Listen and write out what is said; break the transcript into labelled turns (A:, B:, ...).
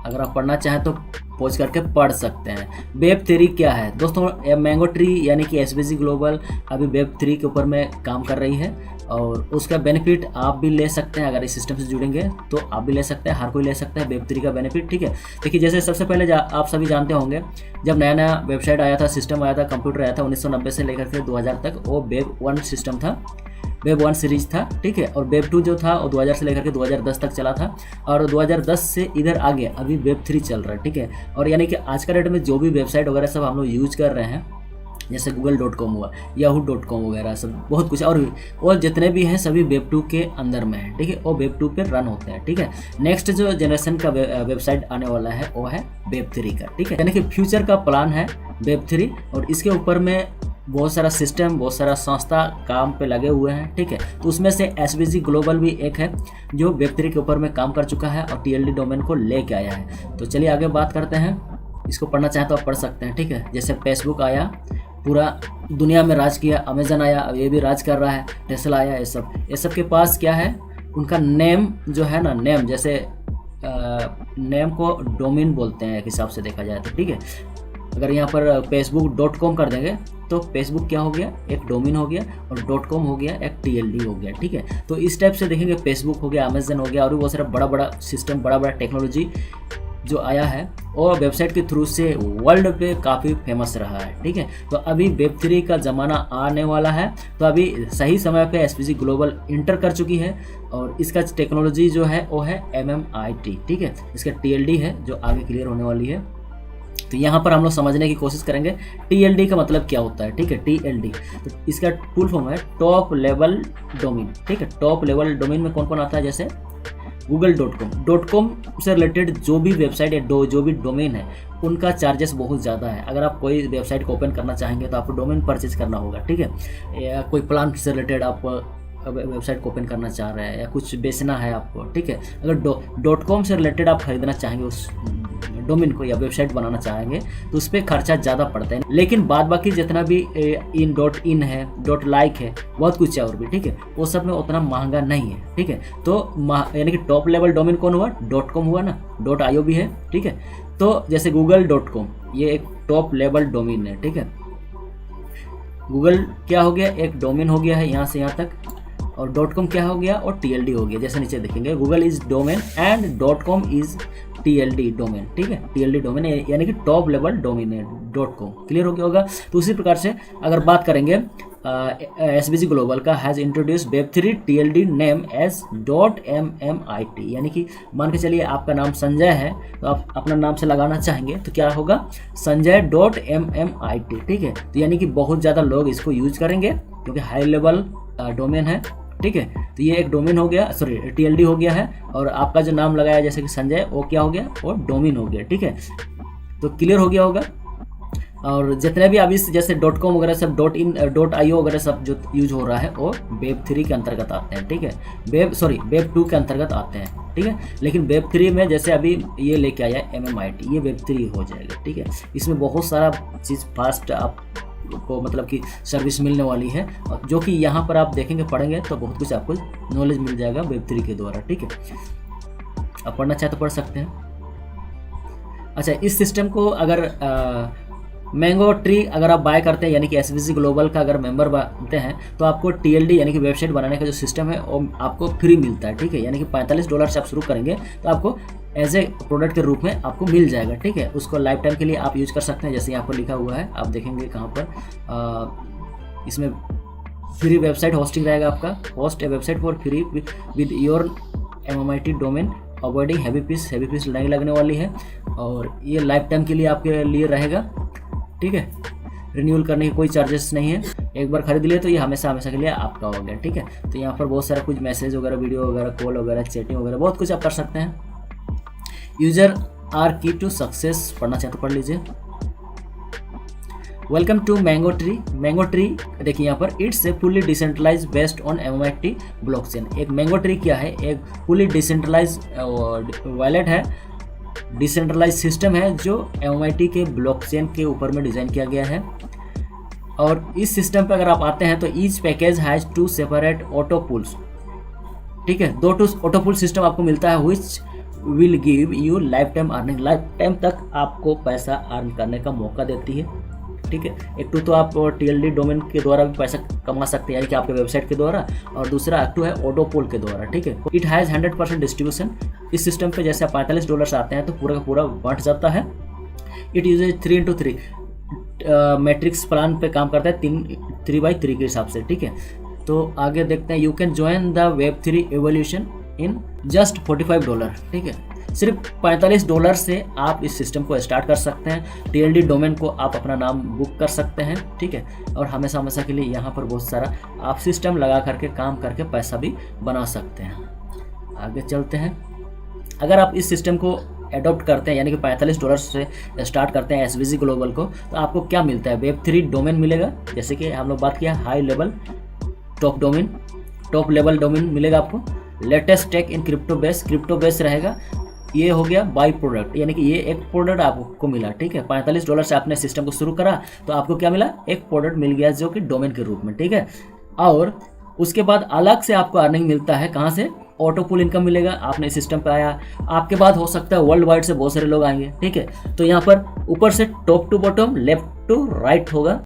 A: अगर आप पढ़ना चाहें तो पॉज करके पढ़ सकते हैं। वेब थ्री क्या है दोस्तों, मैंगो ट्री यानी कि एसबीसी ग्लोबल अभी वेब थ्री के ऊपर में काम कर रही है और उसका बेनिफिट आप भी ले सकते हैं। अगर इस सिस्टम से जुड़ेंगे तो आप भी ले सकते हैं, हर कोई ले सकता है वेब थ्री का बेनिफिट। ठीक है, देखिए जैसे सबसे पहले आप सभी जानते होंगे जब नया नया वेबसाइट आया था, सिस्टम आया था, कंप्यूटर आया था 1990 से लेकर के 2000 तक, वो वेब 1 सिस्टम था, वेब 1 सीरीज था। ठीक है, और वेब 2 जो था वो 2000 से लेकर के 2010 तक चला था और 2010 से इधर आगे अभी वेब 3 चल रहा है। ठीक है, और यानी कि आज का डेट में जो भी वेबसाइट वगैरह सब हम लोग यूज कर रहे हैं, जैसे google.com हुआ, yahoo.com वगैरह सब बहुत कुछ और जितने भी हैं सभी वेब 2 के अंदर में है। ठीक है, वो वेब 2 पे रन होते हैं। ठीक है, नेक्स्ट जो जनरेशन का वेबसाइट आने वाला है वो है वेब 3 का। ठीक है, यानी कि फ्यूचर का प्लान है वेब 3 और इसके ऊपर में बहुत सारा सिस्टम, बहुत सारा संस्था काम पे लगे हुए हैं। ठीक है, तो उसमें से एसबीसी ग्लोबल भी एक है जो वेब 3 के ऊपर में काम कर चुका है और टीएलडी डोमेन को लेके आया है। तो चलिए आगे बात करते हैं, इसको पढ़ना चाहें तो आप पढ़ सकते हैं। ठीक है, जैसे फेसबुक आया, पूरा दुनिया में राज किया, अमेजन आया, अब ये भी राज कर रहा है, टेस्ला आया, ये सब के पास क्या है, उनका नेम जो है ना, नेम जैसे नेम को डोमेन बोलते हैं एक हिसाब से देखा जाए तो। ठीक है, अगर यहाँ पर facebook.com कर देंगे तो फेसबुक क्या हो गया, एक डोमेन हो गया, और .com हो गया, एक TLD हो गया। ठीक है, तो इस टाइप से देखेंगे फेसबुक हो गया, अमेजन हो गया, और भी बहुत सारा बड़ा बड़ा सिस्टम, बड़ा बड़ा टेक्नोलॉजी जो आया है और वेबसाइट के थ्रू से वर्ल्ड पे काफ़ी फेमस रहा है। ठीक है, तो अभी वेब 3 का ज़माना आने वाला है, तो अभी सही समय पे एसबीसी ग्लोबल इंटर कर चुकी है और इसका टेक्नोलॉजी जो है वो है MMIT। ठीक है, इसका TLD है जो आगे क्लियर होने वाली है। तो यहाँ पर हम लोग समझने की कोशिश करेंगे TLD का मतलब क्या होता है। ठीक है, TLD तो इसका फुल फॉर्म है टॉप लेवल डोमेन। ठीक है, टॉप लेवल डोमेन में कौन कौन आता है, जैसे google.com से रिलेटेड जो भी वेबसाइट है, जो भी डोमेन है, उनका चार्जेस बहुत ज़्यादा है। अगर आप कोई वेबसाइट को ओपन करना चाहेंगे तो आपको डोमेन परचेज करना होगा। ठीक है, या कोई प्लान से रिलेटेड आप वेबसाइट को ओपन करना चाह रहे हैं या कुछ बेचना है आपको। ठीक है, अगर .com से रिलेटेड आप खरीदना चाहेंगे उस डोमेन को या वेबसाइट बनाना चाहेंगे तो उस पर खर्चा ज़्यादा पड़ता है, लेकिन बाद बाकी जितना भी .in है, .like है, बहुत कुछ है और भी। ठीक है, वो सब में उतना महंगा नहीं है। ठीक है, तो यानी कि टॉप लेवल डोमेन कौन हुआ, .com हुआ ना, .io भी है। ठीक है, तो जैसे google.com ये एक टॉप लेवल डोमेन है। ठीक है, गूगल क्या हो गया, एक डोमेन हो गया है यहाँ से यहाँ तक, और .com क्या हो गया और TLD हो गया। जैसे नीचे देखेंगे Google is domain and .com is TLD domain. ठीक है, TLD डोमेन यानी कि टॉप लेवल डोमेन है .com। क्लियर हो गया होगा। तो उसी प्रकार से अगर बात करेंगे एसबीसी ग्लोबल का has introduce web 3 TLD name as .MMIT, यानी कि मान के चलिए आपका नाम संजय है तो आप अपना नाम से लगाना चाहेंगे तो क्या होगा, संजय .MMIT। ठीक है, तो यानी कि बहुत ज़्यादा लोग इसको यूज करेंगे क्योंकि हाई लेवल डोमेन है। ठीक है, तो ये एक डोमेन हो गया, सॉरी TLD हो गया है, और आपका जो नाम लगाया जैसे कि संजय, वो क्या हो गया, वो डोमेन हो गया। ठीक है, तो क्लियर हो गया होगा। और जितने भी अभी जैसे .com वगैरह सब .in .io वगैरह सब जो यूज हो रहा है वो वेब 3 के अंतर्गत आते हैं। ठीक है, वेब 2 के अंतर्गत आते हैं। ठीक है, लेकिन वेब 3 में जैसे अभी ये लेके आया है MMIT, ये वेब 3 हो जाएगा। ठीक है, इसमें बहुत सारा चीज़ फास्ट आपको मतलब कि सर्विस मिलने वाली है, जो कि यहाँ पर आप देखेंगे, पढ़ेंगे तो बहुत कुछ आपको नॉलेज मिल जाएगा वेब 3 के द्वारा। ठीक है, आप पढ़ना चाहे तो पढ़ सकते हैं। अच्छा, इस सिस्टम को अगर मैंगो ट्री अगर आप बाय करते हैं, यानी कि एसबीसी ग्लोबल का अगर मेंबर बनते हैं तो आपको TLD यानी कि वेबसाइट बनाने का जो सिस्टम है वो आपको फ्री मिलता है। ठीक है, यानी कि $45 से आप शुरू करेंगे तो आपको एज ए प्रोडक्ट के रूप में आपको मिल जाएगा। ठीक है, उसको लाइफ टाइम के लिए आप यूज कर सकते हैं। जैसे यहाँ पर लिखा हुआ है, आप देखेंगे कहाँ पर इसमें फ्री वेबसाइट होस्टिंग रहेगा आपका, host A website for free with your MMIT domain avoiding heavy fees नहीं लगने वाली है, और ये लाइफ टाइम के लिए आपके लिए रहेगा। ठीक है, रिन्यूअल करने की कोई चार्जेस नहीं है, एक बार खरीद लिए तो ये हमेशा के लिए आपका हो गया। ठीक है, तो यहाँ पर बहुत सारा कुछ मैसेज वगैरह, वीडियो वगैरह, कॉल वगैरह, चैटिंग वगैरह, बहुत कुछ आप कर सकते हैं। यूजर आर की टू सक्सेस, पढ़ना चाहे तो पढ़ लीजिए। वेलकम टू मैंगो ट्री देखिए यहाँ पर, it's a fully decentralize based on MMIT blockchain. एक मैंगो ट्री क्या है, एक फुली डिसेंट्रलाइज वॉलेट है, डिसेंट्रलाइज सिस्टम है जो MMIT के ब्लॉकचेन के ऊपर में डिज़ाइन किया गया है। और इस सिस्टम पर अगर आप आते हैं तो each package has 2 separate auto pools. ठीक है, 2 ऑटो पुल सिस्टम आपको मिलता है, which will give you lifetime earning, lifetime तक आपको पैसा अर्न करने का मौका देती है। ठीक है, एक तो आप TLD डोमेन के द्वारा भी पैसा कमा सकते हैं, यानी कि आपके वेबसाइट के द्वारा, और दूसरा एक्टू है ऑटोपोल के द्वारा। ठीक है, इट हैज़ 100% डिस्ट्रीब्यूशन। इस सिस्टम पे जैसे $45 आते हैं तो पूरा का पूरा बंट जाता है। It uses 3x3 matrix plan पे काम करता है, 3x3 के हिसाब से। ठीक है, तो आगे देखते हैं। You can join the Web3 evolution in just $45। ठीक है, सिर्फ $45 से आप इस सिस्टम को स्टार्ट कर सकते हैं। TLD डोमेन को आप अपना नाम बुक कर सकते हैं। ठीक है, और हमेशा हमेशा के लिए यहाँ पर बहुत सारा आप सिस्टम लगा करके काम करके पैसा भी बना सकते हैं। आगे चलते हैं। अगर आप इस सिस्टम को एडॉप्ट करते हैं, यानी कि $45 से स्टार्ट करते हैं SVG ग्लोबल को, तो आपको क्या मिलता है? Web3 डोमेन मिलेगा, जैसे कि हम लोग बात किया high level top level domain मिलेगा आपको। Latest tech in crypto base रहेगा। ये हो गया बाई प्रोडक्ट, यानी कि ये एक प्रोडक्ट आपको मिला। ठीक है, $45 से आपने सिस्टम को शुरू करा तो आपको क्या मिला? एक प्रोडक्ट मिल गया जो कि डोमेन के रूप में। ठीक है, और उसके बाद अलग से आपको अर्निंग मिलता है। कहाँ से? ऑटोपूल इनकम मिलेगा। आपने सिस्टम पे आया, आपके बाद हो सकता है वर्ल्ड वाइड से बहुत सारे लोग आएंगे। ठीक है, तो यहाँ पर ऊपर से top to bottom, left to right होगा।